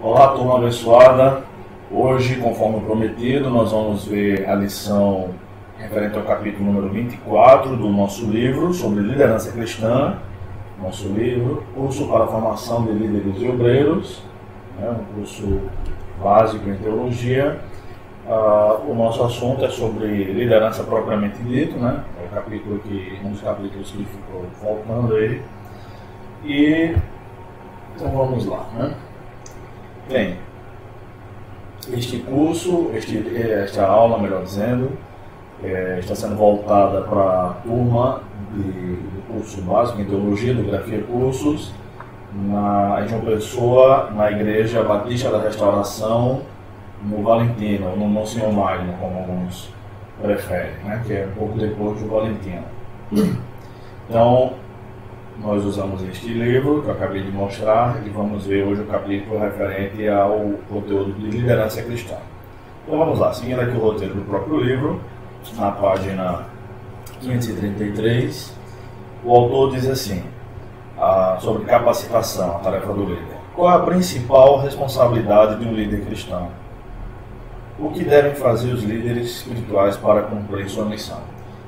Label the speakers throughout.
Speaker 1: Olá, turma abençoada. Hoje, conforme prometido, nós vamos ver a lição referente ao capítulo número 24 do nosso livro sobre liderança cristã. Nosso livro, Curso para a Formação de Líderes e Obreiros, um curso básico em teologia. O nosso assunto é sobre liderança propriamente dito, É o capítulo um dos capítulos que ficou faltando aí. Então vamos lá, Bem, este curso, esta aula, melhor dizendo, está sendo voltada para a turma do curso básico em teologia, do Grafia Cursos, em João Pessoa, na Igreja Batista da Restauração, no Valentino, no Monsenhor Magno, como alguns preferem, que é um pouco depois do Valentino. Então, nós usamos este livro que eu acabei de mostrar e vamos ver hoje o capítulo referente ao conteúdo de liderança cristã. Então vamos lá, seguindo aqui o roteiro do próprio livro, na página 533, o autor diz assim, sobre capacitação, a tarefa do líder. Qual é a principal responsabilidade de um líder cristão? O que devem fazer os líderes espirituais para cumprir sua missão?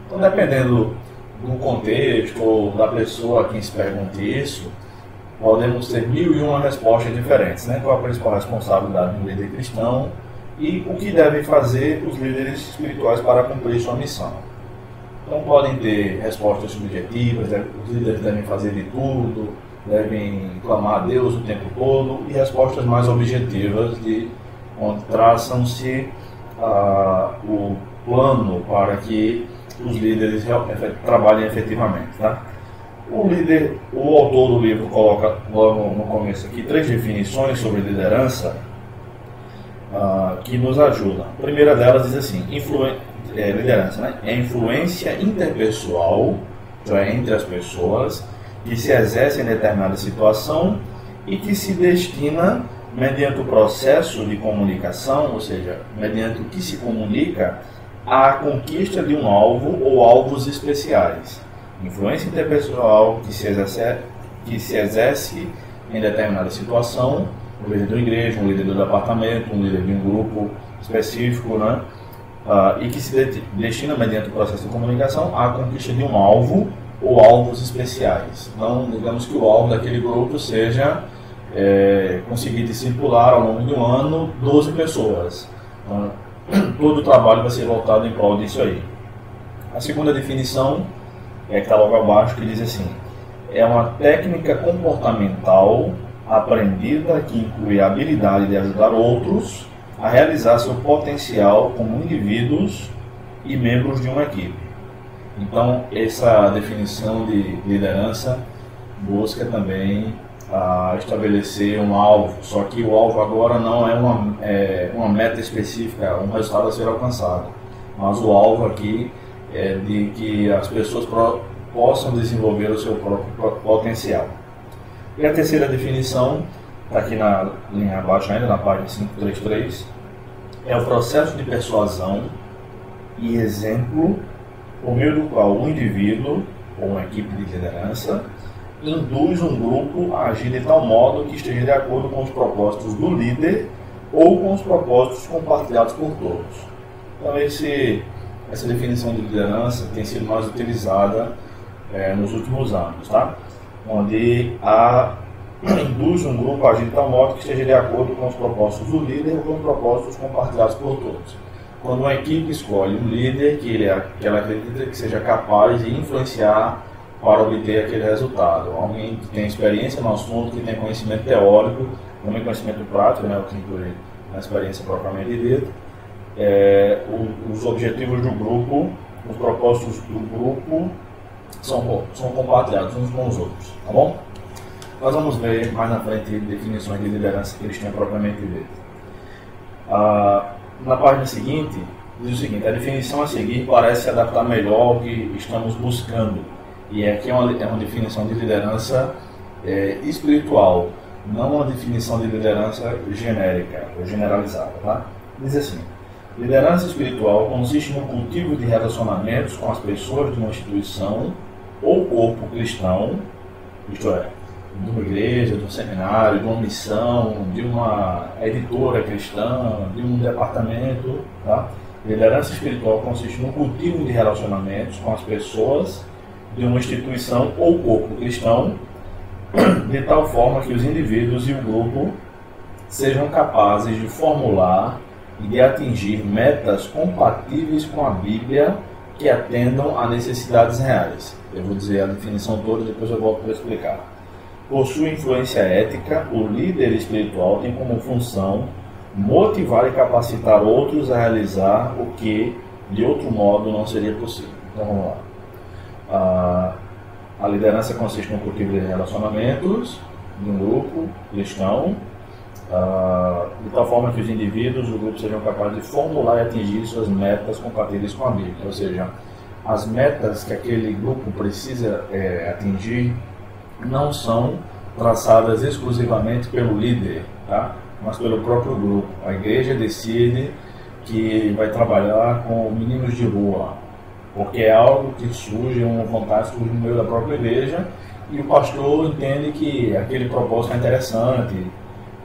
Speaker 1: Então, dependendo do contexto ou da pessoa a quem se pergunte isso, podemos ter 1001 respostas diferentes, Qual a principal responsabilidade de um líder cristão e o que devem fazer os líderes espirituais para cumprir sua missão? Então podem ter respostas subjetivas, os líderes devem fazer de tudo, devem clamar a Deus o tempo todo, e respostas mais objetivas, onde traçam-se o plano para que os líderes trabalhem efetivamente. O autor do livro coloca logo no começo aqui 3 definições sobre liderança que nos ajudam. A primeira delas diz assim, liderança é influência interpessoal, entre as pessoas, que se exerce em determinada situação e que se destina, mediante o processo de comunicação, ou seja, mediante o que se comunica, à conquista de um alvo ou alvos especiais. Influência interpessoal que se exerce em determinada situação, um líder de uma igreja, um líder do departamento, um líder de um grupo específico, e que se destina, mediante o processo de comunicação, à conquista de um alvo ou alvos especiais. Então, digamos que o alvo daquele grupo seja conseguir discipular ao longo de um ano 12 pessoas. Todo o trabalho vai ser voltado em prol disso aí. A segunda definição que está logo abaixo, que diz assim, é uma técnica comportamental aprendida que inclui a habilidade de ajudar outros a realizar seu potencial como indivíduos e membros de uma equipe. Então, essa definição de liderança busca também estabelecer um alvo, só que o alvo agora não é uma meta específica, um resultado a ser alcançado, mas o alvo aqui é de que as pessoas possam desenvolver o seu próprio potencial. E a terceira definição, está aqui na linha abaixo ainda, na página 533, é o processo de persuasão e exemplo por meio do qual um indivíduo ou uma equipe de liderança induz um grupo a agir de tal modo que esteja de acordo com os propósitos do líder ou com os propósitos compartilhados por todos. Então essa definição de liderança tem sido mais utilizada nos últimos anos, onde induz um grupo a agir de tal modo que esteja de acordo com os propósitos do líder ou com os propósitos compartilhados por todos. Quando uma equipe escolhe um líder que ela acredita que seja capaz de influenciar para obter aquele resultado. Alguém que tem experiência no assunto, que tem conhecimento teórico, também conhecimento prático, o que inclui a experiência propriamente dita. Os objetivos do grupo, os propósitos do grupo são compartilhados uns com os outros, tá bom? Nós vamos ver mais na frente definições de liderança cristã propriamente dita. Na página seguinte, diz o seguinte, a definição a seguir parece se adaptar melhor ao que estamos buscando. E aqui é uma definição de liderança espiritual, não uma definição de liderança genérica ou generalizada. Diz assim, liderança espiritual consiste no cultivo de relacionamentos com as pessoas de uma instituição ou corpo cristão, isto é, de uma igreja, de um seminário, de uma missão, de uma editora cristã, de um departamento. Tá? Liderança espiritual consiste no cultivo de relacionamentos com as pessoas de uma instituição ou corpo cristão, de tal forma que os indivíduos e o grupo sejam capazes de formular e de atingir metas compatíveis com a Bíblia que atendam a necessidades reais. Eu vou dizer a definição toda, depois eu volto para explicar. Possui influência ética, o líder espiritual tem como função motivar e capacitar outros a realizar o que, de outro modo, não seria possível. Então, vamos lá. A liderança consiste no cultivo de relacionamentos de um grupo cristão, de tal forma que os indivíduos do grupo sejam capazes de formular e atingir suas metas compatíveis com a Bíblia. Ou seja, as metas que aquele grupo precisa atingir não são traçadas exclusivamente pelo líder, tá? Mas pelo próprio grupo. A igreja decide que vai trabalhar com meninos de rua, porque é algo que surge, uma vontade surge no meio da própria igreja, e o pastor entende que aquele propósito é interessante,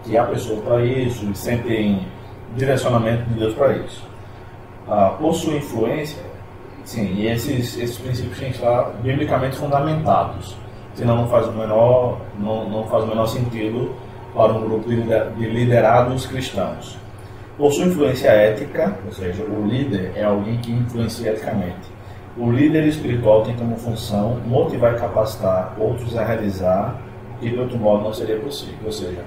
Speaker 1: que há pessoas para isso, e sentem direcionamento de Deus para isso. Possui influência, sim, e esses princípios têm que estar biblicamente fundamentados, senão não faz o menor sentido para um grupo de liderados cristãos. Possui influência ética, ou seja, o líder é alguém que influencia eticamente. O líder espiritual tem como função motivar e capacitar outros a realizar o que de outro modo não seria possível, ou seja,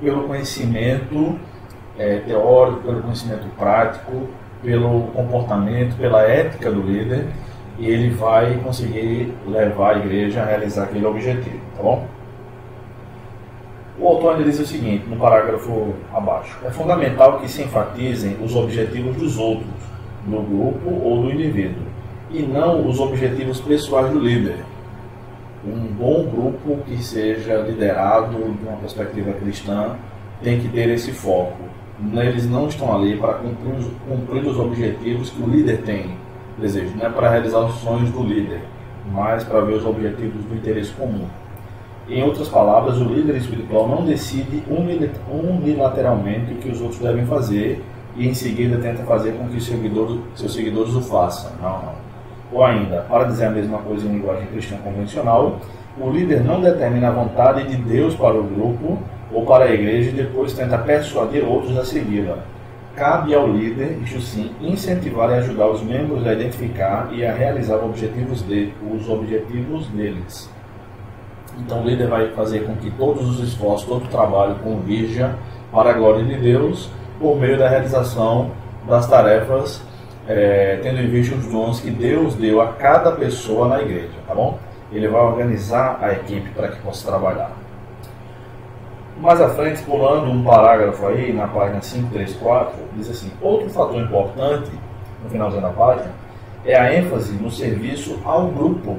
Speaker 1: pelo conhecimento teórico, pelo conhecimento prático, pelo comportamento, pela ética do líder, ele vai conseguir levar a igreja a realizar aquele objetivo, tá bom? O autor diz o seguinte, no parágrafo abaixo: é fundamental que se enfatizem os objetivos dos outros, do grupo ou do indivíduo, e não os objetivos pessoais do líder. Um bom grupo que seja liderado de uma perspectiva cristã tem que ter esse foco. Eles não estão ali para cumprir os objetivos que o líder tem desejo, não é para realizar os sonhos do líder, mas para ver os objetivos do interesse comum. Em outras palavras, o líder espiritual não decide unilateralmente o que os outros devem fazer e em seguida tenta fazer com que seus seguidores o façam. Não. Ou ainda, para dizer a mesma coisa em linguagem cristã convencional, o líder não determina a vontade de Deus para o grupo ou para a igreja e depois tenta persuadir outros a segui-la. Cabe ao líder, isso sim, incentivar e ajudar os membros a identificar e a realizar os objetivos deles. Então o líder vai fazer com que todos os esforços, todo o trabalho convirja para a glória de Deus por meio da realização das tarefas, tendo em vista os dons que Deus deu a cada pessoa na igreja, tá bom? Ele vai organizar a equipe para que possa trabalhar. Mais à frente, pulando um parágrafo aí, na página 534, diz assim: outro fator importante, no finalzinho da página, é a ênfase no serviço ao grupo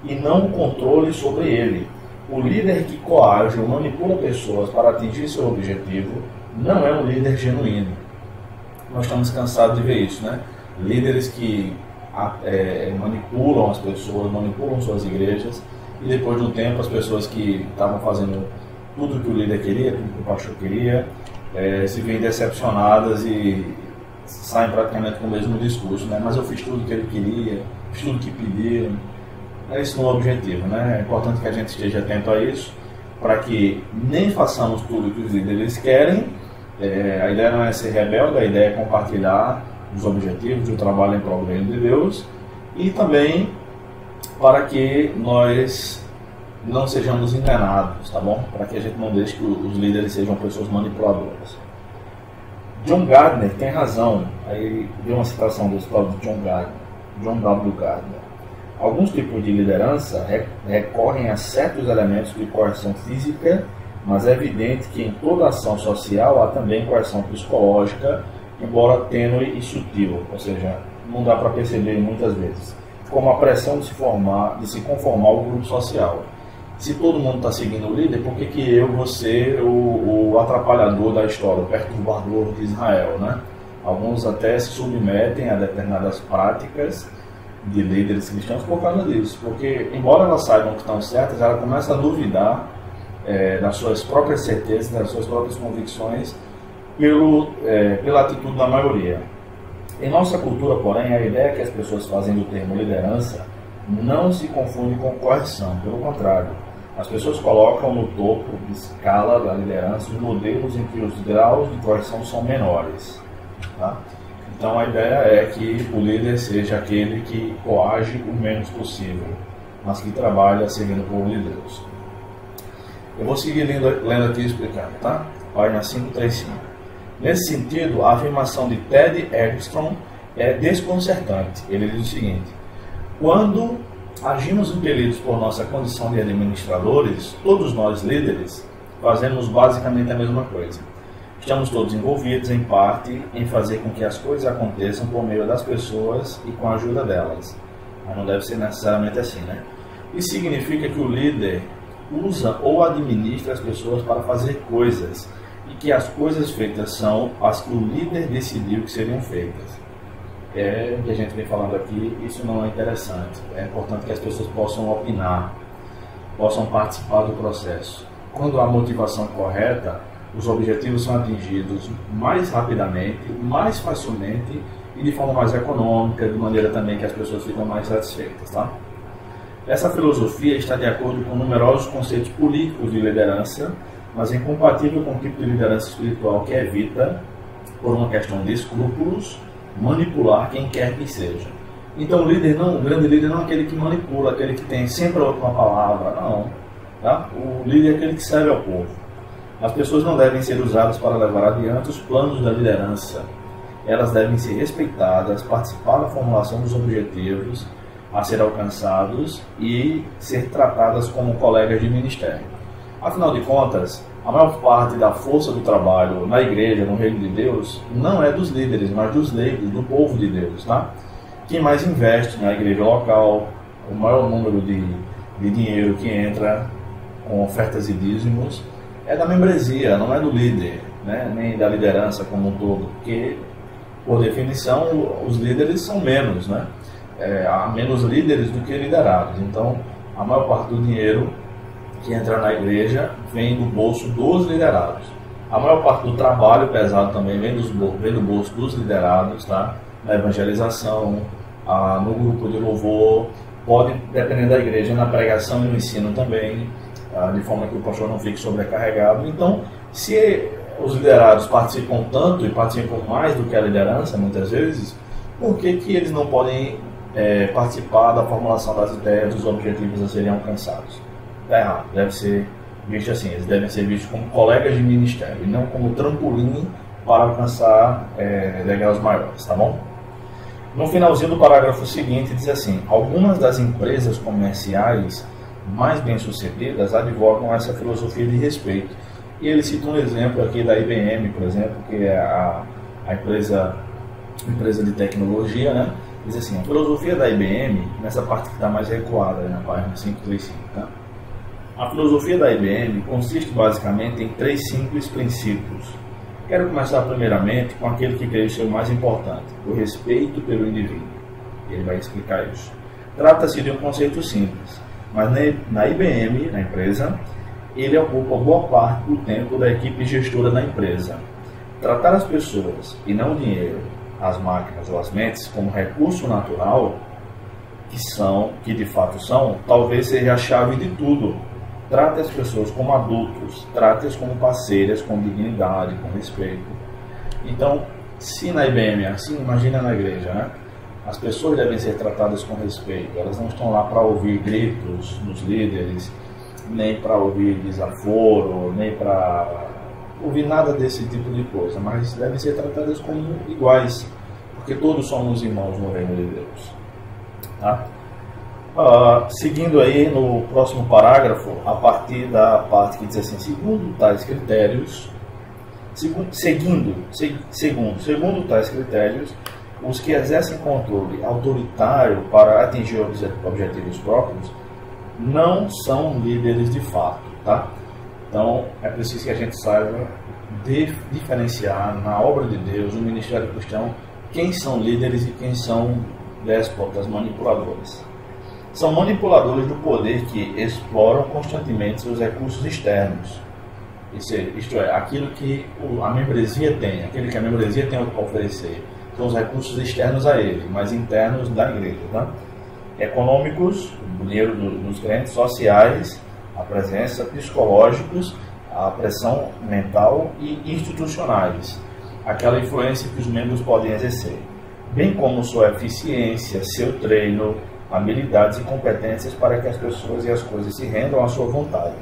Speaker 1: e não o controle sobre ele. O líder que coage ou manipula pessoas para atingir seu objetivo não é um líder genuíno. Nós estamos cansados de ver isso, né? Líderes que manipulam as pessoas, manipulam suas igrejas, e depois de um tempo as pessoas que estavam fazendo tudo que o líder queria, tudo que o pastor queria, se veem decepcionadas e saem praticamente com o mesmo discurso, né? Mas eu fiz tudo que ele queria, fiz tudo que pediram. Esse não é o objetivo, né? É importante que a gente esteja atento a isso, para que nem façamos tudo que os líderes querem. A ideia não é ser rebelde, a ideia é compartilhar os objetivos, o trabalho em prol do reino de Deus, e também para que nós não sejamos enganados, tá bom? Para que a gente não deixe que os líderes sejam pessoas manipuladoras. John Gardner tem razão, aí deu uma citação do histórico de John W. Gardner. Alguns tipos de liderança recorrem a certos elementos de coerção física, mas é evidente que em toda ação social há também coerção psicológica, embora tênue e sutil, ou seja, não dá para perceber muitas vezes, como a pressão de se conformar ao grupo social. Se todo mundo está seguindo o líder, por que eu vou ser o atrapalhador da história, o perturbador de Israel, né? Alguns até se submetem a determinadas práticas de líderes cristãos por causa disso, porque embora elas saibam que estão certas, ela começa a duvidar das suas próprias certezas, das suas próprias convicções, pela atitude da maioria. Em nossa cultura, porém, a ideia que as pessoas fazem do termo liderança não se confunde com coerção, pelo contrário. As pessoas colocam no topo de escala da liderança os modelos em que os graus de coerção são menores. Tá? Então a ideia é que o líder seja aquele que coage o menos possível, mas que trabalha seguindo o povo de Deus. Eu vou seguir lendo aqui e explicando, tá? Página 535. Nesse sentido, a afirmação de Ted Eggstrom é desconcertante. Ele diz o seguinte: quando agimos impelidos por nossa condição de administradores, todos nós líderes fazemos basicamente a mesma coisa. Estamos todos envolvidos, em parte, em fazer com que as coisas aconteçam por meio das pessoas e com a ajuda delas. Mas não deve ser necessariamente assim, né? Isso significa que o líder usa ou administra as pessoas para fazer coisas, e que as coisas feitas são as que o líder decidiu que seriam feitas. O que a gente vem falando aqui, isso não é interessante. É importante que as pessoas possam opinar, possam participar do processo. Quando há motivação correta, os objetivos são atingidos mais rapidamente, mais facilmente e de forma mais econômica, de maneira também que as pessoas ficam mais satisfeitas. Tá? Essa filosofia está de acordo com numerosos conceitos políticos de liderança, mas é incompatível com o tipo de liderança espiritual que evita, por uma questão de escrúpulos, manipular quem quer que seja. Então o grande líder não é aquele que manipula, aquele que tem sempre a última palavra, não. Tá? O líder é aquele que serve ao povo. As pessoas não devem ser usadas para levar adiante os planos da liderança. Elas devem ser respeitadas, participar da formulação dos objetivos a ser alcançados e ser tratadas como colegas de ministério. Afinal de contas, a maior parte da força do trabalho na igreja, no reino de Deus, não é dos líderes, mas dos leigos, do povo de Deus. Tá? Quem mais investe na igreja local, o maior número de dinheiro que entra com ofertas e dízimos, é da membresia, não é do líder, né? Nem da liderança como um todo, porque, por definição, os líderes são menos, né? Há menos líderes do que liderados. Então, a maior parte do dinheiro que entra na igreja vem do bolso dos liderados. A maior parte do trabalho pesado também vem do bolso dos liderados, tá? Na evangelização, no grupo de louvor, pode depender da igreja, na pregação e no ensino também, de forma que o pastor não fique sobrecarregado. Então, se os liderados participam tanto e participam mais do que a liderança, muitas vezes, por que eles não podem participar da formulação das ideias, dos objetivos a serem alcançados? Está errado, deve ser visto assim, eles devem ser vistos como colegas de ministério e não como trampolim para alcançar degraus maiores, tá bom? No finalzinho do parágrafo seguinte diz assim: algumas das empresas comerciais mais bem-sucedidas advogam essa filosofia de respeito. E ele cita um exemplo aqui da IBM, por exemplo, que é a empresa de tecnologia, né? Diz assim: a filosofia da IBM, nessa parte que está mais recuada, na página 535, tá? A filosofia da IBM consiste basicamente em 3 simples princípios. Quero começar primeiramente com aquele que creio ser o mais importante: o respeito pelo indivíduo. Ele vai explicar isso. Trata-se de um conceito simples, mas na IBM, na empresa, ele ocupa boa parte do tempo da equipe gestora da empresa. Tratar as pessoas, e não o dinheiro, as máquinas ou as mentes, como recurso natural, que de fato são, talvez seja a chave de tudo. Trate as pessoas como adultos, trate-as como parceiras, com dignidade, com respeito. Então, se na IBM é assim, imagina na igreja, né? As pessoas devem ser tratadas com respeito. Elas não estão lá para ouvir gritos dos líderes, nem para ouvir desaforo, nem para ouvir nada desse tipo de coisa, mas devem ser tratadas como iguais, porque todos somos irmãos no reino de Deus. Tá? Seguindo aí no próximo parágrafo, a partir da parte que diz assim: segundo tais critérios, os que exercem controle autoritário para atingir objetivos próprios não são líderes de fato, tá? Então é preciso que a gente saiba diferenciar na obra de Deus, no ministério cristão, quem são líderes e quem são déspotas, manipuladores. são manipuladores do poder que exploram constantemente seus recursos externos. Isto é, aquilo que a membresia tem, aquilo que a membresia tem a oferecer, são os recursos externos a ele, mas internos da igreja, tá? Econômicos, o dinheiro dos crentes, sociais, a presença, psicológicos, a pressão mental e institucionais, aquela influência que os membros podem exercer, bem como sua eficiência, seu treino, habilidades e competências para que as pessoas e as coisas se rendam à sua vontade.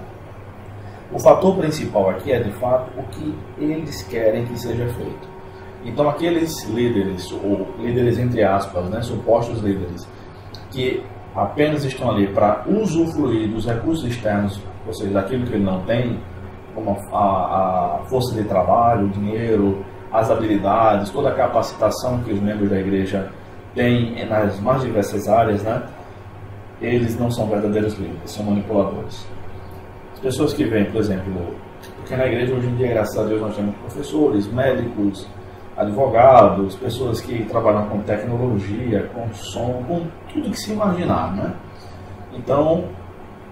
Speaker 1: O fator principal aqui é, de fato, o que eles querem que seja feito. Então, aqueles líderes, ou líderes entre aspas, né, supostos líderes, que apenas estão ali para usufruir dos recursos externos, ou seja, daquilo que ele não tem, como a força de trabalho, o dinheiro, as habilidades, toda a capacitação que os membros da igreja têm nas mais diversas áreas, né? Eles não são verdadeiros líderes, são manipuladores. As pessoas que vêm, por exemplo, porque na igreja hoje em dia, graças a Deus, nós temos professores, médicos, advogados, pessoas que trabalham com tecnologia, com som, com tudo que se imaginar, né? Então,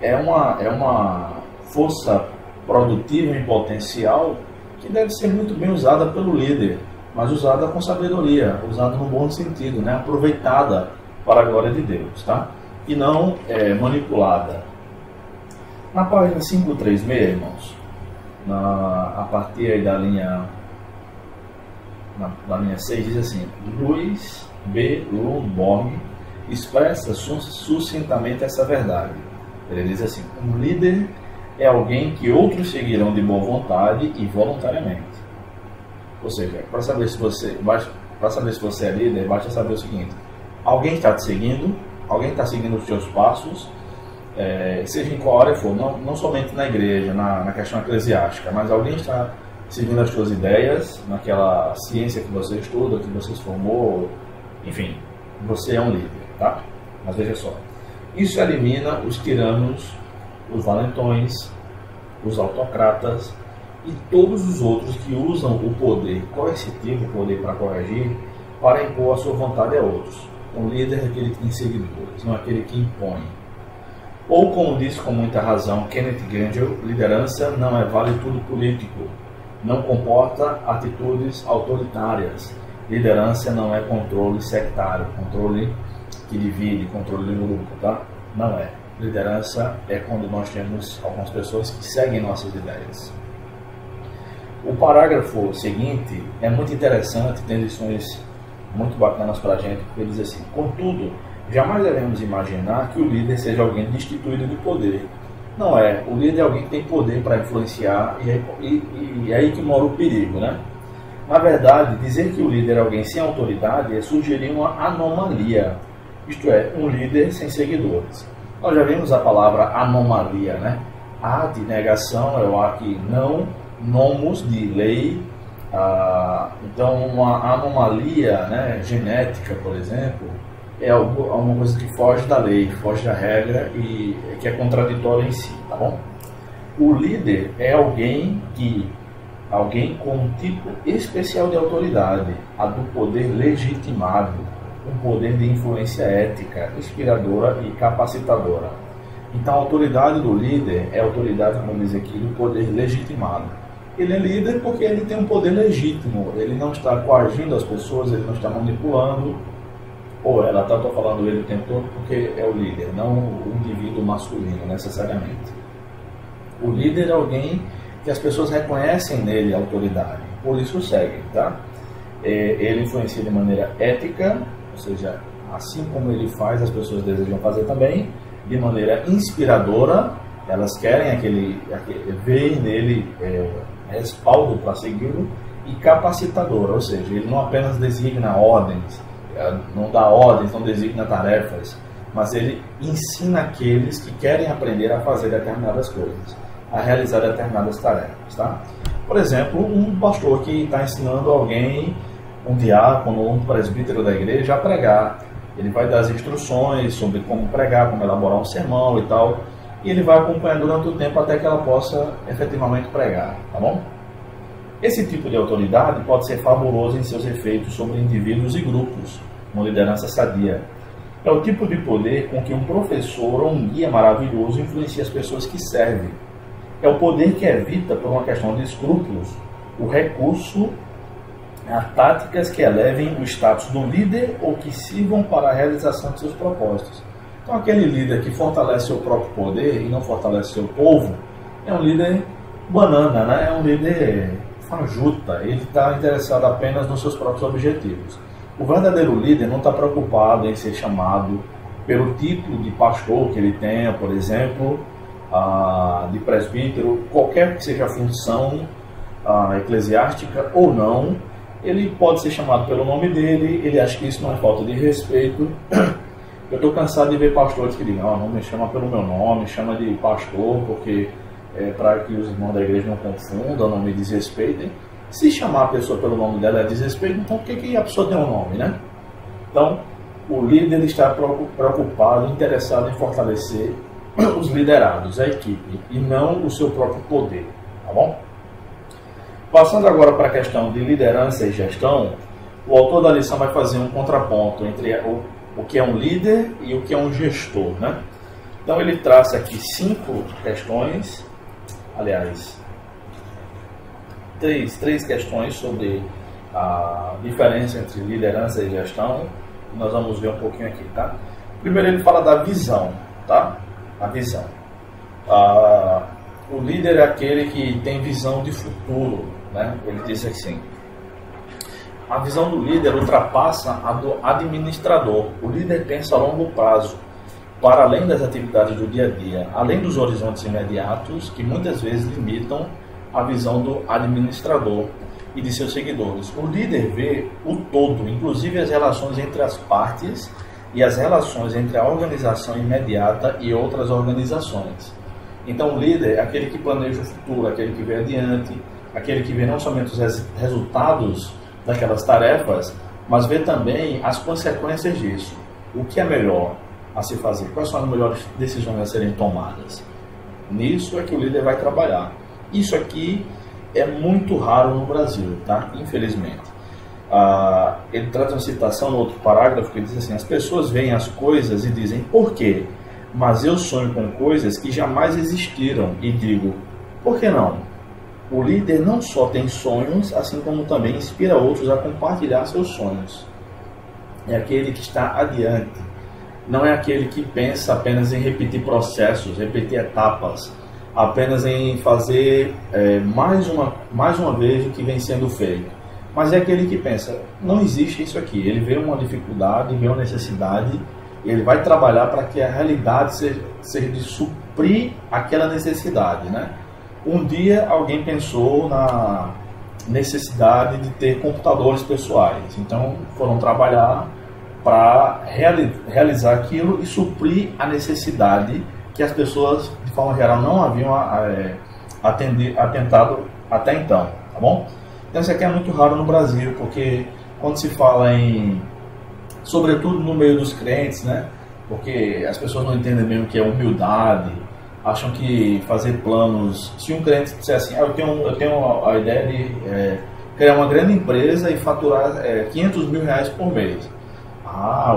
Speaker 1: é uma força produtiva em potencial que deve ser muito bem usada pelo líder, mas usada com sabedoria, usada no bom sentido, né? Aproveitada para a glória de Deus, tá? E não manipulada. Na página 536, irmãos, a partir aí da linha 6, diz assim: Louis B. Lundborg expressa sucintamente essa verdade. Ele diz assim: um líder é alguém que outros seguirão de boa vontade e voluntariamente. Ou seja, para saber se você é líder, basta saber o seguinte: alguém está te seguindo, alguém está seguindo os seus passos, seja em qual área for, não somente na igreja, na questão eclesiástica, mas alguém está seguindo as suas ideias, naquela ciência que você estuda, que você se formou, enfim, você é um líder, tá? Mas veja só, isso elimina os tiranos, os valentões, os autocratas e todos os outros que usam o poder coercitivo, o poder para corrigir, para impor a sua vontade a outros. Um líder é aquele que tem seguidores, não é aquele que impõe. Ou, como disse com muita razão Kenneth Gangel, liderança não é vale tudo político, não comporta atitudes autoritárias. Liderança não é controle sectário, controle que divide, controle do grupo, tá? Não é. Liderança é quando nós temos algumas pessoas que seguem nossas ideias. O parágrafo seguinte é muito interessante, tem lições muito bacanas para a gente, porque diz assim: contudo, jamais devemos imaginar que o líder seja alguém destituído de poder. Não é. O líder é alguém que tem poder para influenciar e é aí que mora o perigo, né? Na verdade, dizer que o líder é alguém sem autoridade é sugerir uma anomalia, isto é, um líder sem seguidores. Nós já vimos a palavra anomalia, né? A de negação é o A que não, nomos de lei. Então, uma anomalia, né, genética, por exemplo, é alguma coisa que foge da lei, foge da regra e que é contraditória em si, tá bom? O líder é alguém com um tipo especial de autoridade, a do poder legitimado, um poder de influência ética, inspiradora e capacitadora. Então, a autoridade do líder é a autoridade, como diz aqui, do poder legitimado. Ele é líder porque ele tem um poder legítimo, ele não está coagindo as pessoas, ele não está manipulando, ou ela está falando ele o tempo todo porque é o líder, não o indivíduo masculino, necessariamente. O líder é alguém que as pessoas reconhecem nele a autoridade, por isso seguem, tá? Ele influencia de maneira ética, ou seja, assim como ele faz, as pessoas desejam fazer também, de maneira inspiradora, elas querem veem nele respaldo para segui-lo, e capacitadora, ou seja, ele não apenas designa ordens, não dá ordens, não designa tarefas, mas ele ensina aqueles que querem aprender a fazer determinadas coisas, a realizar determinadas tarefas, tá? Por exemplo, um pastor que está ensinando alguém, um diácono, um presbítero da igreja a pregar. Ele vai dar as instruções sobre como pregar, como elaborar um sermão e tal, e ele vai acompanhar durante o tempo até que ela possa efetivamente pregar, tá bom? Esse tipo de autoridade pode ser fabuloso em seus efeitos sobre indivíduos e grupos, uma liderança sadia. É o tipo de poder com que um professor ou um guia maravilhoso influencia as pessoas que servem. É o poder que evita, por uma questão de escrúpulos, o recurso a táticas que elevem o status do líder ou que sirvam para a realização de seus propósitos. Então, aquele líder que fortalece seu próprio poder e não fortalece seu povo, é um líder banana, né? É um líder fajuta. Ele está interessado apenas nos seus próprios objetivos. O verdadeiro líder não está preocupado em ser chamado pelo título de pastor que ele tenha, por exemplo, de presbítero, qualquer que seja a função eclesiástica ou não. Ele pode ser chamado pelo nome dele, ele acha que isso não é falta de respeito. Eu estou cansado de ver pastores que dizem, não me chama pelo meu nome, chama de pastor, porque para que os irmãos da igreja não confundam, não me desrespeitem. Se chamar a pessoa pelo nome dela é desrespeito, então por que a pessoa tem um nome, né? Então, o líder está preocupado, interessado em fortalecer os liderados, a equipe, e não o seu próprio poder, tá bom? Passando agora para a questão de liderança e gestão, o autor da lição vai fazer um contraponto entre o que é um líder e o que é um gestor, né? Então ele traça aqui 5 questões, aliás, três questões sobre a diferença entre liderança e gestão. Nós vamos ver um pouquinho aqui, tá? Primeiro ele fala da visão, tá? A visão. O líder é aquele que tem visão de futuro, né? Ele diz assim: a visão do líder ultrapassa a do administrador. O líder pensa a longo prazo, para além das atividades do dia a dia, além dos horizontes imediatos que muitas vezes limitam a visão do administrador e de seus seguidores. O líder vê o todo, inclusive as relações entre as partes e as relações entre a organização imediata e outras organizações. Então o líder é aquele que planeja o futuro, aquele que vê adiante, aquele que vê não somente os resultados daquelas tarefas, mas vê também as consequências disso. O que é melhor a se fazer? Quais são as melhores decisões a serem tomadas? Nisso é que o líder vai trabalhar. Isso aqui é muito raro no Brasil, tá? Infelizmente. Ele traz uma citação no outro parágrafo que diz assim: as pessoas veem as coisas e dizem, por quê? Mas eu sonho com coisas que jamais existiram e digo, por que não? O líder não só tem sonhos, assim como também inspira outros a compartilhar seus sonhos. É aquele que está adiante. Não é aquele que pensa apenas em repetir processos, repetir etapas, apenas em fazer mais uma vez o que vem sendo feito. Mas é aquele que pensa, não existe isso aqui. Ele vê uma dificuldade, vê uma necessidade, e ele vai trabalhar para que a realidade seja de suprir aquela necessidade, né? Um dia alguém pensou na necessidade de ter computadores pessoais, então foram trabalhar para realizar aquilo e suprir a necessidade que as pessoas, de forma geral, não haviam atentado até então, tá bom? Então isso aqui é muito raro no Brasil, porque quando se fala sobretudo no meio dos crentes, né? Porque as pessoas não entendem bem o que é humildade, acham que fazer planos... Se um crente disser assim, eu tenho a ideia de criar uma grande empresa e faturar 500 mil reais por mês.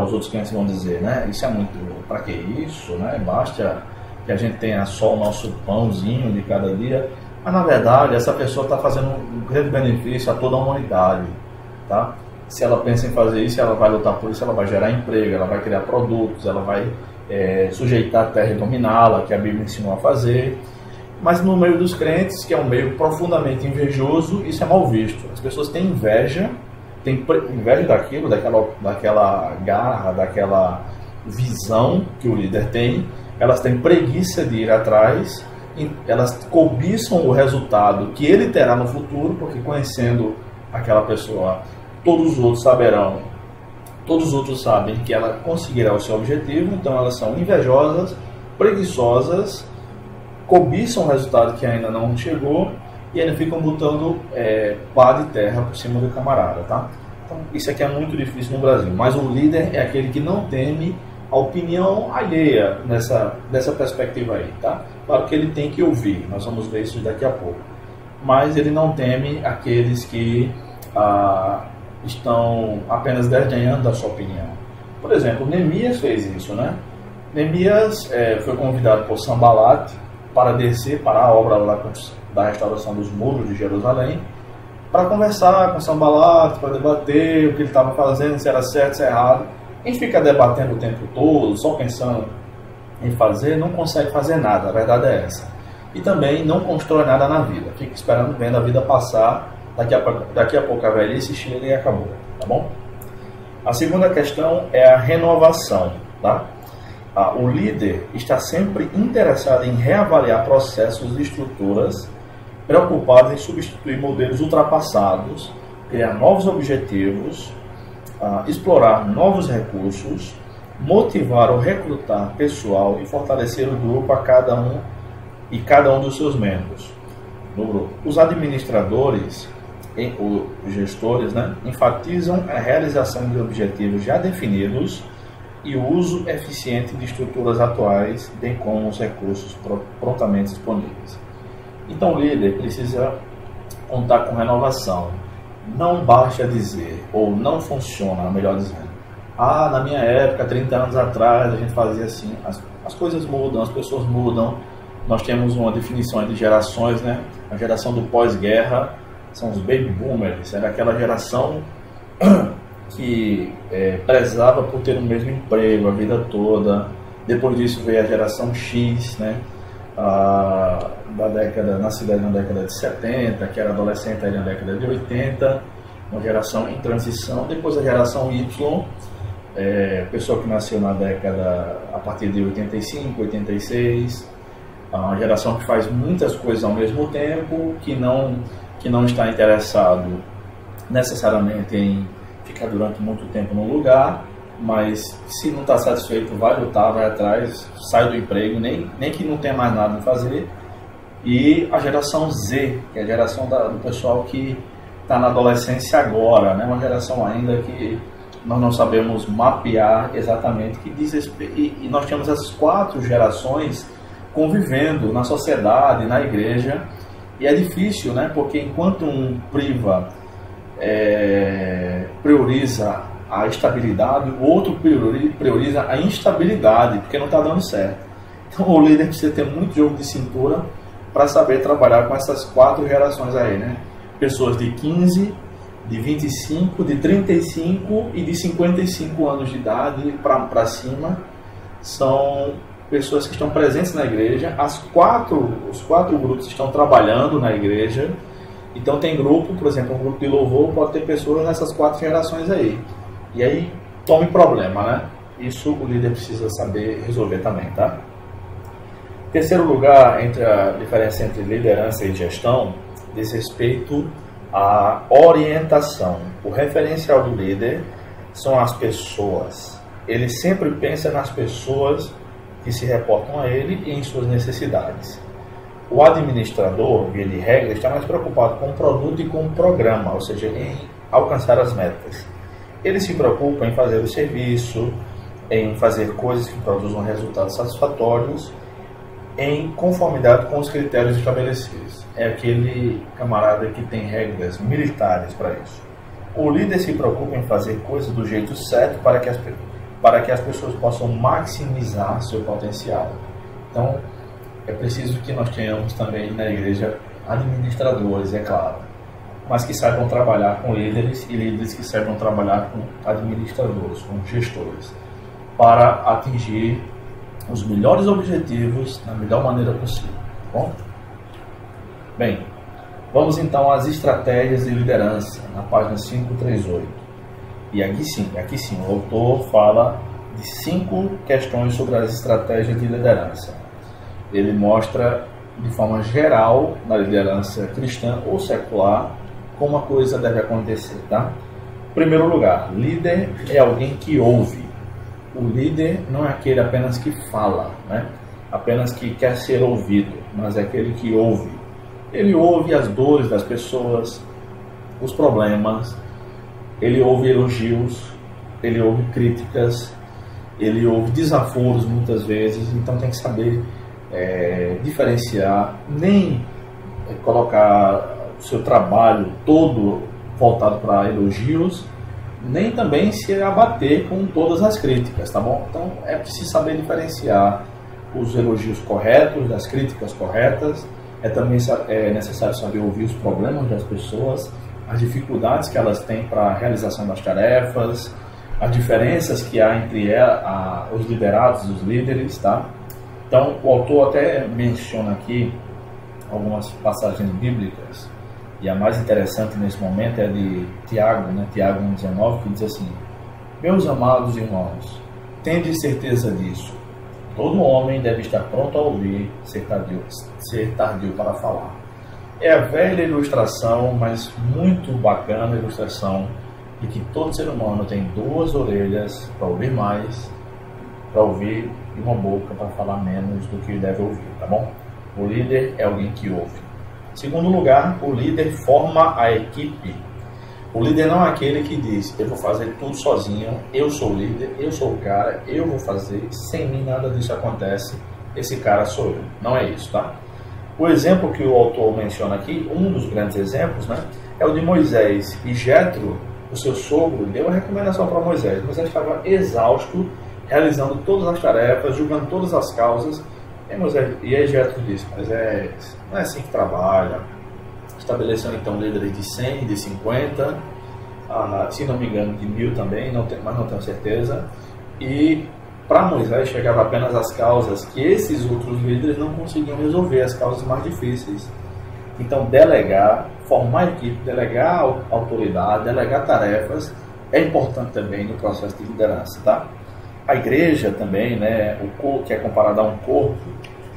Speaker 1: Os outros clientes vão dizer, né? Isso é muito... Para que isso, né? Basta que a gente tenha só o nosso pãozinho de cada dia. Mas, na verdade, essa pessoa está fazendo um grande benefício a toda a humanidade, tá? Se ela pensa em fazer isso, ela vai lutar por isso, ela vai gerar emprego, ela vai criar produtos, ela vai sujeitar a terra e dominá-la, que a Bíblia ensinou a fazer. Mas no meio dos crentes, que é um meio profundamente invejoso, isso é mal visto. As pessoas têm inveja daquilo, daquela garra, daquela visão que o líder tem. Elas têm preguiça de ir atrás, elas cobiçam o resultado que ele terá no futuro, porque conhecendo aquela pessoa, todos os outros sabem que ela conseguirá o seu objetivo, então elas são invejosas, preguiçosas, cobiçam o resultado que ainda não chegou e ainda ficam botando pá de terra por cima do camarada, tá? Então isso aqui é muito difícil no Brasil, mas o líder é aquele que não teme a opinião alheia dessa perspectiva aí, tá? Claro que ele tem que ouvir, nós vamos ver isso daqui a pouco, mas ele não teme aqueles que estão apenas desdenhando da sua opinião. Por exemplo, Neemias fez isso, né? Neemias foi convidado por Sanbalat para descer para a obra lá da restauração dos muros de Jerusalém, para conversar com Sanbalat, para debater o que ele estava fazendo, se era certo, se era errado. A gente fica debatendo o tempo todo, só pensando em fazer, não consegue fazer nada, a verdade é essa. E também não constrói nada na vida, fica esperando, vendo a vida passar, daqui a pouco a velhice chega e acabou, tá bom? A segunda questão é a renovação, tá? O líder está sempre interessado em reavaliar processos e estruturas, preocupado em substituir modelos ultrapassados, criar novos objetivos, explorar novos recursos, motivar ou recrutar pessoal e fortalecer o grupo a cada um dos seus membros no grupo. Os administradores, os gestores, né, enfatizam a realização de objetivos já definidos e o uso eficiente de estruturas atuais, bem como os recursos prontamente disponíveis. Então o líder precisa contar com renovação. Não basta dizer, ou não funciona, melhor dizendo, na minha época, 30 anos atrás, a gente fazia assim. As coisas mudam, as pessoas mudam. Nós temos uma definição de gerações, né? A geração do pós-guerra são os baby boomers, era aquela geração que prezava por ter o mesmo emprego a vida toda. Depois disso veio a geração X, né? Nascida na década de 70, que era adolescente aí na década de 80, uma geração em transição. Depois a geração Y, pessoa que nasceu na década a partir de 85, 86, uma geração que faz muitas coisas ao mesmo tempo, que não está interessado necessariamente em ficar durante muito tempo num lugar, mas se não está satisfeito vai lutar, vai atrás, sai do emprego, nem que não tenha mais nada a fazer. E a geração Z, que é a geração do pessoal que está na adolescência agora, né? Uma geração ainda que nós não sabemos mapear exatamente que diz respeito. E nós temos essas 4 gerações convivendo na sociedade, na igreja, e é difícil, né? Porque enquanto um prioriza a estabilidade, o outro prioriza a instabilidade, porque não está dando certo. Então o líder precisa ter muito jogo de cintura para saber trabalhar com essas 4 gerações aí, né? Pessoas de 15, de 25, de 35 e de 55 anos de idade para cima são pessoas que estão presentes na igreja. Os 4 grupos estão trabalhando na igreja. Então tem grupo, por exemplo, um grupo de louvor pode ter pessoas nessas 4 gerações aí. E aí tome problema, né? Isso o líder precisa saber resolver também, tá? Terceiro lugar, a diferença entre liderança e gestão, diz respeito à orientação. O referencial do líder são as pessoas. Ele sempre pensa nas pessoas que se reportam a ele e em suas necessidades. O administrador, via de regra, está mais preocupado com o produto e com o programa, ou seja, em alcançar as metas. Ele se preocupa em fazer o serviço, em fazer coisas que produzam resultados satisfatórios, em conformidade com os critérios estabelecidos. É aquele camarada que tem regras militares para isso. O líder se preocupa em fazer coisas do jeito certo para que as pessoas possam maximizar seu potencial. Então, é preciso que nós tenhamos também na igreja administradores, é claro, mas que saibam trabalhar com líderes e líderes que saibam trabalhar com administradores, com gestores, para atingir os melhores objetivos da melhor maneira possível. Tá bom? Bem, vamos então às estratégias de liderança, na página 538. E aqui sim, o autor fala de 5 questões sobre as estratégias de liderança. Ele mostra de forma geral, na liderança cristã ou secular, como a coisa deve acontecer, tá? Em primeiro lugar, líder é alguém que ouve. O líder não é aquele apenas que fala, né? Apenas que quer ser ouvido, mas é aquele que ouve. Ele ouve as dores das pessoas, os problemas, ele ouve elogios, ele ouve críticas, ele ouve desaforos muitas vezes, então tem que saber diferenciar, nem colocar o seu trabalho todo voltado para elogios, nem também se abater com todas as críticas, tá bom? Então é preciso saber diferenciar os elogios corretos das críticas corretas. É também necessário saber ouvir os problemas das pessoas, as dificuldades que elas têm para a realização das tarefas, as diferenças que há entre os liderados e os líderes, tá? Então o autor até menciona aqui algumas passagens bíblicas, e a mais interessante nesse momento é de Tiago, né? Tiago 1,19, que diz assim: meus amados irmãos, tende certeza disso, todo homem deve estar pronto a ouvir, ser tardio para falar. É a velha ilustração, mas muito bacana a ilustração de que todo ser humano tem duas orelhas para ouvir mais, para ouvir, e uma boca para falar menos do que deve ouvir, tá bom? O líder é alguém que ouve. Segundo lugar, o líder forma a equipe. O líder não é aquele que diz: eu vou fazer tudo sozinho, eu sou o líder, eu sou o cara, eu vou fazer, sem mim nada disso acontece, esse cara sou eu. Não é isso, tá? O exemplo que o autor menciona aqui, um dos grandes exemplos, né, é o de Moisés. E Jetro, o seu sogro, deu uma recomendação para Moisés. Moisés estava exausto, realizando todas as tarefas, julgando todas as causas. E aí Jetro disse: Moisés, não é assim que trabalha. Estabeleceu então líderes de 100, de 50, se não me engano de 1000 também, mas não tenho certeza. E para Moisés chegava apenas as causas que esses outros líderes não conseguiam resolver, as causas mais difíceis. Então delegar, formar equipe, delegar autoridade, delegar tarefas é importante também no processo de liderança, tá? A igreja também, né, o corpo, que é comparado a um corpo,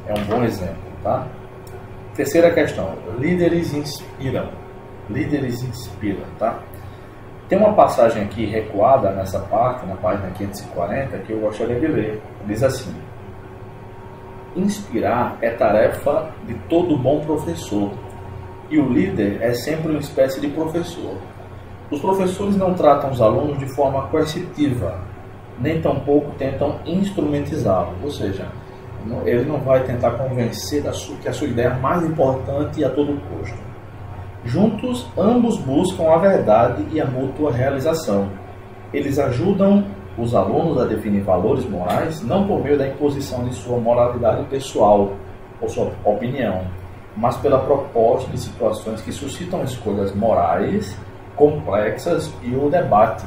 Speaker 1: é um bom exemplo, tá? Terceira questão, líderes inspiram. Líderes inspiram, tá? Tem uma passagem aqui recuada nessa parte, na página 540, que eu gostaria de ler. Diz assim: inspirar é tarefa de todo bom professor, e o líder é sempre uma espécie de professor. Os professores não tratam os alunos de forma coercitiva, nem tampouco tentam instrumentizá-lo, ou seja, ele não vai tentar convencer que a sua ideia é mais importante a todo custo. Juntos, ambos buscam a verdade e a mútua realização. Eles ajudam os alunos a definir valores morais, não por meio da imposição de sua moralidade pessoal ou sua opinião, mas pela proposta de situações que suscitam escolhas morais complexas e o debate.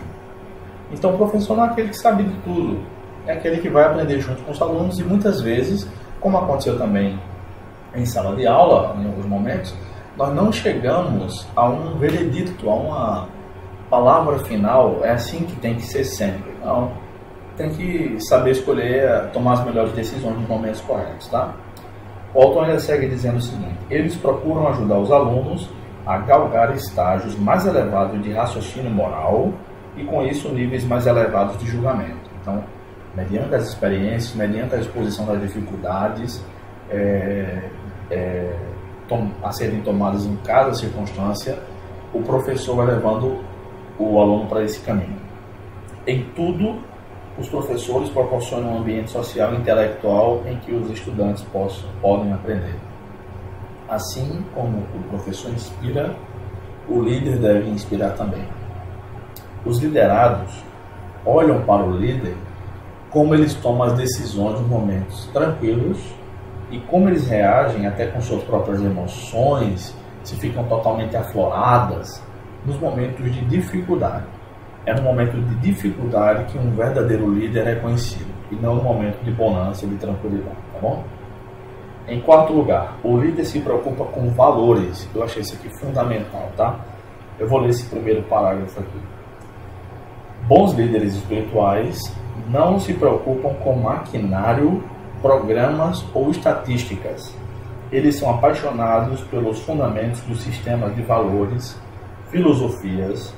Speaker 1: Então o professor não é aquele que sabe de tudo, é aquele que vai aprender junto com os alunos, e muitas vezes, como aconteceu também em sala de aula, em alguns momentos, nós não chegamos a um veredicto, a uma palavra final, é assim que tem que ser sempre. Não, tem que saber escolher, tomar as melhores decisões nos momentos corretos, tá? O autor ainda segue dizendo o seguinte: eles procuram ajudar os alunos a galgar estágios mais elevados de raciocínio moral e, com isso, níveis mais elevados de julgamento. Então, mediante as experiências, mediante a exposição das dificuldades a serem tomadas em cada circunstância, o professor vai levando o aluno para esse caminho. Em tudo, os professores proporcionam um ambiente social e intelectual em que os estudantes podem aprender. Assim como o professor inspira, o líder deve inspirar também. Os liderados olham para o líder como eles tomam as decisões nos momentos tranquilos e como eles reagem até com suas próprias emoções, se ficam totalmente afloradas nos momentos de dificuldade. É no momento de dificuldade que um verdadeiro líder é conhecido, e não no momento de bonança e de tranquilidade, tá bom? Em quarto lugar, o líder se preocupa com valores. Eu achei isso aqui fundamental, tá? Eu vou ler esse primeiro parágrafo aqui. Bons líderes espirituais não se preocupam com maquinário, programas ou estatísticas. Eles são apaixonados pelos fundamentos dos sistemas de valores, filosofias,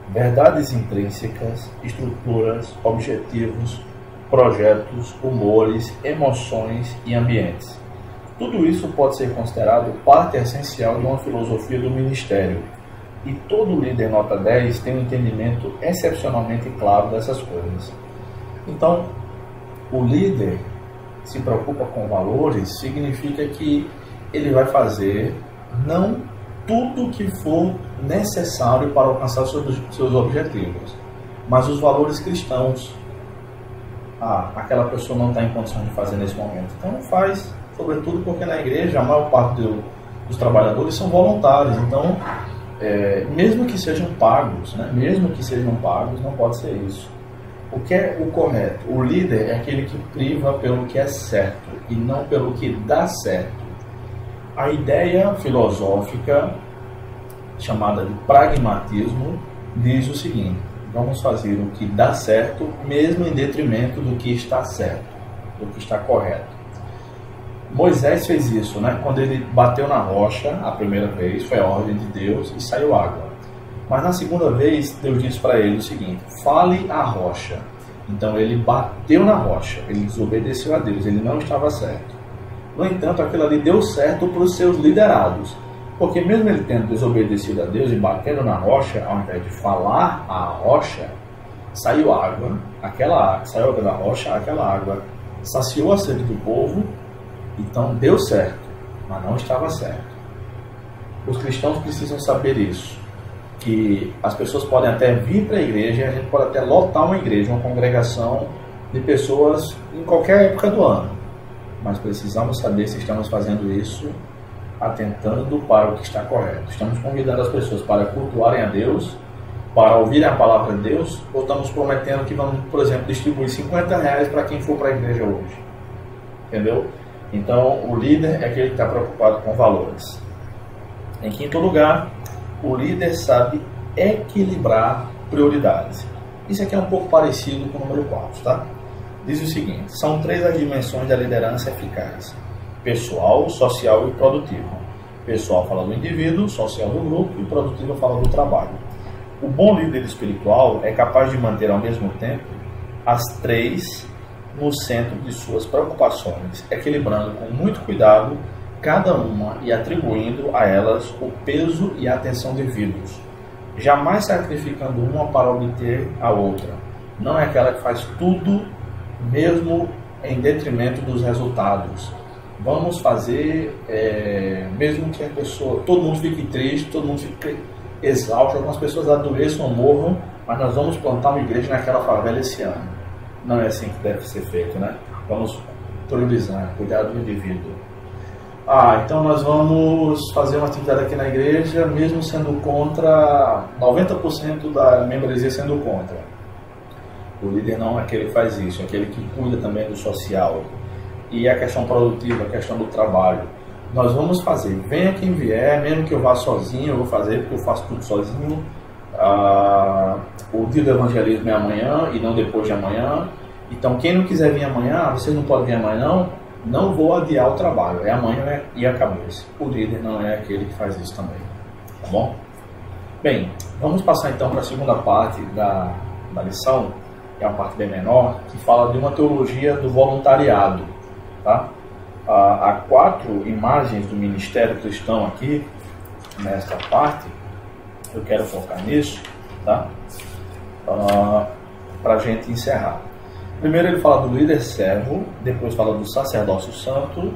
Speaker 1: verdades intrínsecas, estruturas, objetivos, projetos, humores, emoções e ambientes. Tudo isso pode ser considerado parte essencial de uma filosofia do ministério, e todo líder nota 10 tem um entendimento excepcionalmente claro dessas coisas. Então, o líder se preocupa com valores significa que ele vai fazer não tudo que for necessário para alcançar seus objetivos, mas os valores cristãos. Aquela pessoa não está em condição de fazer nesse momento. Então não faz, sobretudo porque na igreja a maior parte dos trabalhadores são voluntários. Então, mesmo que sejam pagos, né? Mesmo que sejam pagos, não pode ser isso. O que é o correto? O líder é aquele que priva pelo que é certo e não pelo que dá certo. A ideia filosófica chamada de pragmatismo diz o seguinte: vamos fazer o que dá certo, mesmo em detrimento do que está certo, do que está correto. Moisés fez isso, né? Quando ele bateu na rocha a primeira vez, foi a ordem de Deus e saiu água. Mas na segunda vez, Deus disse para ele o seguinte: fale à rocha. Então ele bateu na rocha, ele desobedeceu a Deus, ele não estava certo. No entanto, aquilo ali deu certo para os seus liderados. Porque mesmo ele tendo desobedecido a Deus e batendo na rocha, ao invés de falar à rocha, saiu água, saiu água da rocha, aquela água saciou a sede do povo, então deu certo, mas não estava certo. Os cristãos precisam saber isso, que as pessoas podem até vir para a igreja, a gente pode até lotar uma igreja, uma congregação de pessoas em qualquer época do ano, mas precisamos saber se estamos fazendo isso atentando para o que está correto. Estamos convidando as pessoas para cultuarem a Deus, para ouvirem a palavra de Deus, ou estamos prometendo que vamos, por exemplo, distribuir R$50 para quem for para a igreja hoje? Entendeu? Então, o líder é aquele que está preocupado com valores. Em quinto lugar, o líder sabe equilibrar prioridades. Isso aqui é um pouco parecido com o número 4, tá? Diz o seguinte: são 3 as dimensões da liderança eficaz: pessoal, social e produtivo. Pessoal fala do indivíduo, social do grupo e produtivo fala do trabalho. O bom líder espiritual é capaz de manter ao mesmo tempo as 3 no centro de suas preocupações, equilibrando com muito cuidado cada uma e atribuindo a elas o peso e a atenção devidos, jamais sacrificando uma para obter a outra. Não é aquela que faz tudo mesmo em detrimento dos resultados. Vamos fazer, mesmo que a pessoa, todo mundo fique triste, todo mundo fique exausto, algumas pessoas adoeçam ou morram, mas nós vamos plantar uma igreja naquela favela esse ano. Não é assim que deve ser feito, né? Vamos priorizar, cuidar do indivíduo. Então nós vamos fazer uma atividade aqui na igreja, mesmo sendo contra, 90% da membresia sendo contra. O líder não é aquele que faz isso, é aquele que cuida também do social. E a questão produtiva, a questão do trabalho. Nós vamos fazer, venha quem vier, mesmo que eu vá sozinho, eu vou fazer porque eu faço tudo sozinho. O dia do evangelismo é amanhã e não depois de amanhã. Então quem não quiser vir amanhã, vocês não podem vir amanhã, não vou adiar o trabalho, é amanhã e acabou-se. O líder não é aquele que faz isso também, tá bom? Bem, vamos passar então para a segunda parte da lição, que é a parte bem menor, que fala de uma teologia do voluntariado, tá? Há 4 imagens do ministério cristão aqui, nesta parte, eu quero focar nisso, tá? Para a gente encerrar. Primeiro ele fala do líder servo, depois fala do sacerdócio santo,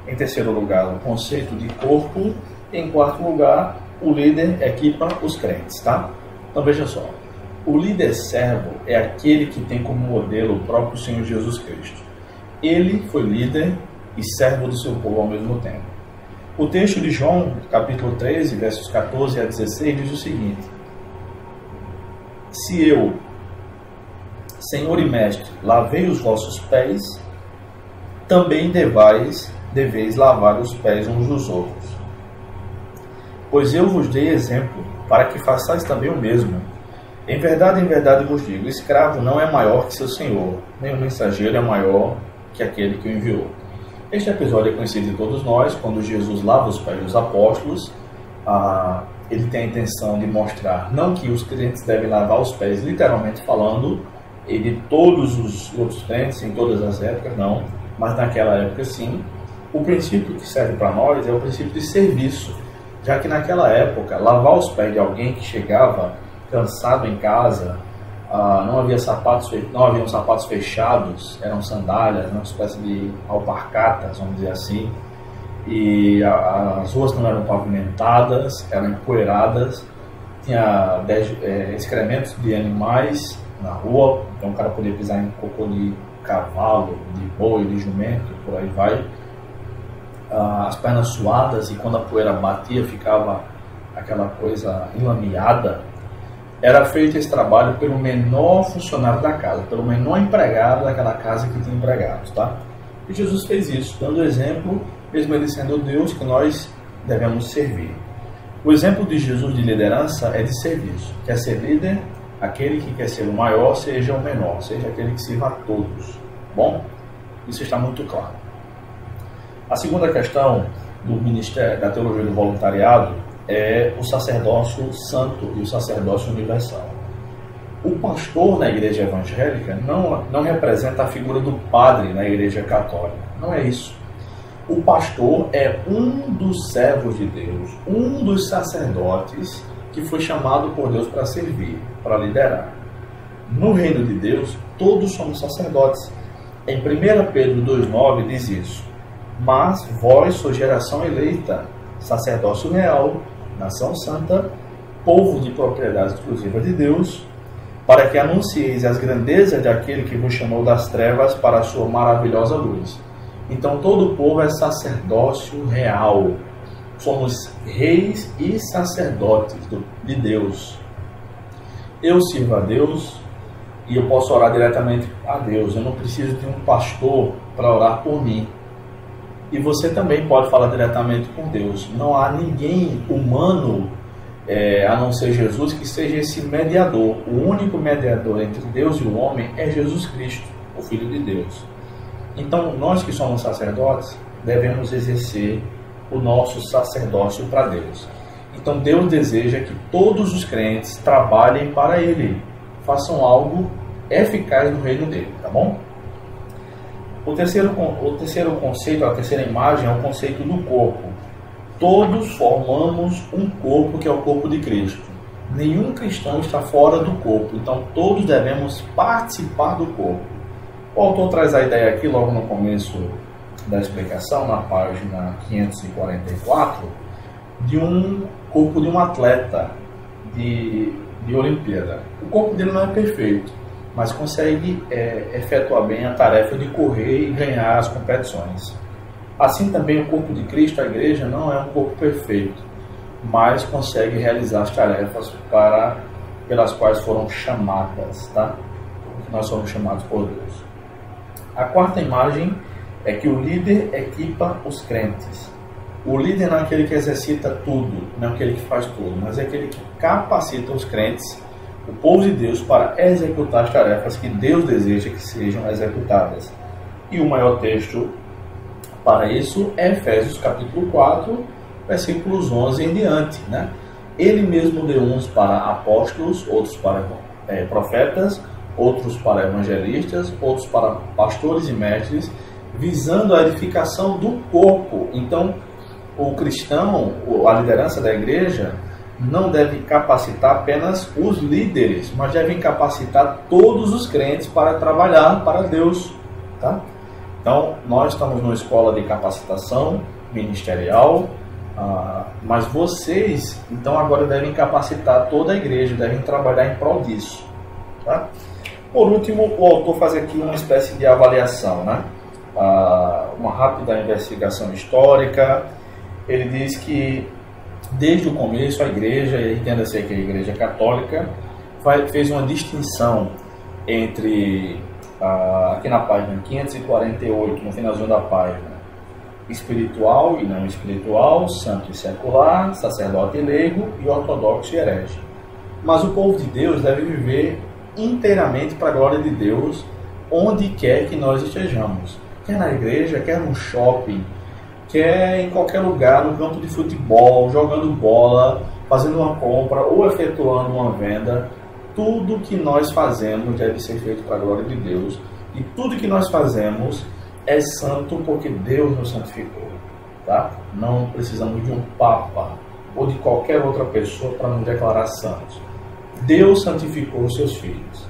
Speaker 1: em terceiro lugar o conceito de corpo, e em quarto lugar o líder equipa os crentes, tá? Então veja só, o líder servo é aquele que tem como modelo o próprio Senhor Jesus Cristo. Ele foi líder e servo do seu povo ao mesmo tempo. O texto de João, capítulo 13, versos 14 a 16, diz o seguinte: se eu, Senhor e Mestre, lavei os vossos pés, também deveis lavar os pés uns dos outros. Pois eu vos dei exemplo, para que façais também o mesmo. Em verdade vos digo, escravo não é maior que seu senhor, nem o mensageiro é maior que aquele que o enviou. Este episódio é conhecido de todos nós, quando Jesus lava os pés dos apóstolos. Ele tem a intenção de mostrar, não que os crentes devem lavar os pés, literalmente falando, e de todos os outros crentes, em todas as épocas, não, mas naquela época sim. O princípio que serve para nós é o princípio de serviço, já que naquela época, lavar os pés de alguém que chegava cansado em casa, não haviam sapatos fechados, eram sandálias, uma espécie de alpargatas, vamos dizer assim, e as ruas não eram pavimentadas, eram empoeiradas. tinha excrementos de animais na rua, então o cara podia pisar em cocô de cavalo, de boi, de jumento, por aí vai. As pernas suadas, e quando a poeira batia ficava aquela coisa enlameada. Era feito esse trabalho pelo menor funcionário da casa, pelo menor empregado daquela casa que tinha empregados, tá? E Jesus fez isso, dando exemplo, mesmo ele sendo Deus, que nós devemos servir. O exemplo de Jesus de liderança é de serviço. Quer ser líder? Aquele que quer ser o maior, seja o menor, seja aquele que sirva a todos. Bom, isso está muito claro. A segunda questão do ministério, da teologia do voluntariado, é o sacerdócio santo e o sacerdócio universal. O pastor na igreja evangélica não representa a figura do padre na igreja católica. Não é isso. O pastor é um dos servos de Deus, um dos sacerdotes que foi chamado por Deus para servir, para liderar. No reino de Deus, todos somos sacerdotes. Em 1 Pedro 2,9 diz isso. Mas vós sois geração eleita, sacerdócio real, nação santa, povo de propriedade exclusiva de Deus, para que anuncieis as grandezas daquele que vos chamou das trevas para a sua maravilhosa luz. Então todo o povo é sacerdócio real. Somos reis e sacerdotes de Deus. Eu sirvo a Deus e eu posso orar diretamente a Deus. Eu não preciso de um pastor para orar por mim. E você também pode falar diretamente com Deus. Não há ninguém humano, a não ser Jesus, que seja esse mediador. O único mediador entre Deus e o homem é Jesus Cristo, o Filho de Deus. Então, nós que somos sacerdotes, devemos exercer o nosso sacerdócio para Deus. Então, Deus deseja que todos os crentes trabalhem para Ele, façam algo eficaz no reino dele, tá bom? O terceiro conceito, a terceira imagem, é o conceito do corpo. Todos formamos um corpo que é o corpo de Cristo. Nenhum cristão está fora do corpo, então todos devemos participar do corpo. O autor traz a ideia aqui logo no começo da explicação, na página 544, de um corpo de um atleta de Olimpíada. O corpo dele não é perfeito, mas consegue efetuar bem a tarefa de correr e ganhar as competições. Assim também o corpo de Cristo, a igreja, não é um corpo perfeito, mas consegue realizar as tarefas pelas quais foram chamadas, tá? Nós somos chamados por Deus. A quarta imagem é que o líder equipa os crentes. O líder não é aquele que exercita tudo, não é aquele que faz tudo, mas é aquele que capacita os crentes, o povo de Deus, para executar as tarefas que Deus deseja que sejam executadas. E o maior texto para isso é Efésios capítulo 4, versículos 11 em diante, né? Ele mesmo deu uns para apóstolos, outros para profetas, outros para evangelistas, outros para pastores e mestres, visando a edificação do corpo. Então, o cristão, a liderança da igreja, não deve capacitar apenas os líderes, mas devem capacitar todos os crentes para trabalhar para Deus, tá? Então, nós estamos numa escola de capacitação ministerial, mas vocês, então, agora devem capacitar toda a igreja, devem trabalhar em prol disso, tá? Por último, o autor faz aqui uma espécie de avaliação, né? Uma rápida investigação histórica. Ele diz que, desde o começo, a igreja, e entenda-se que a igreja católica, fez uma distinção entre, aqui na página 548, no finalzinho da página, espiritual e não espiritual, santo e secular, sacerdote e leigo, e ortodoxo e herege. Mas o povo de Deus deve viver inteiramente para a glória de Deus, onde quer que nós estejamos. Quer na igreja, quer no shopping, quer em qualquer lugar, no campo de futebol, jogando bola, fazendo uma compra ou efetuando uma venda. Tudo que nós fazemos deve ser feito para a glória de Deus. E tudo que nós fazemos é santo porque Deus nos santificou, tá? Não precisamos de um papa ou de qualquer outra pessoa para nos declarar santos. Deus santificou os seus filhos.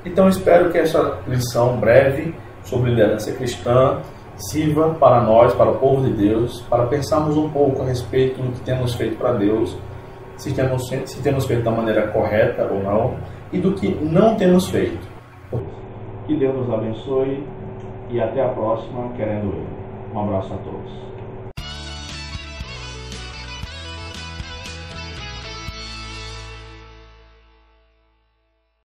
Speaker 1: Então espero que essa lição breve sobre liderança cristã sirva para nós, para o povo de Deus, para pensarmos um pouco a respeito do que temos feito para Deus se temos feito da maneira correta ou não, e do que não temos feito. Que Deus nos abençoe e até a próxima, querendo Ele. Um abraço a todos.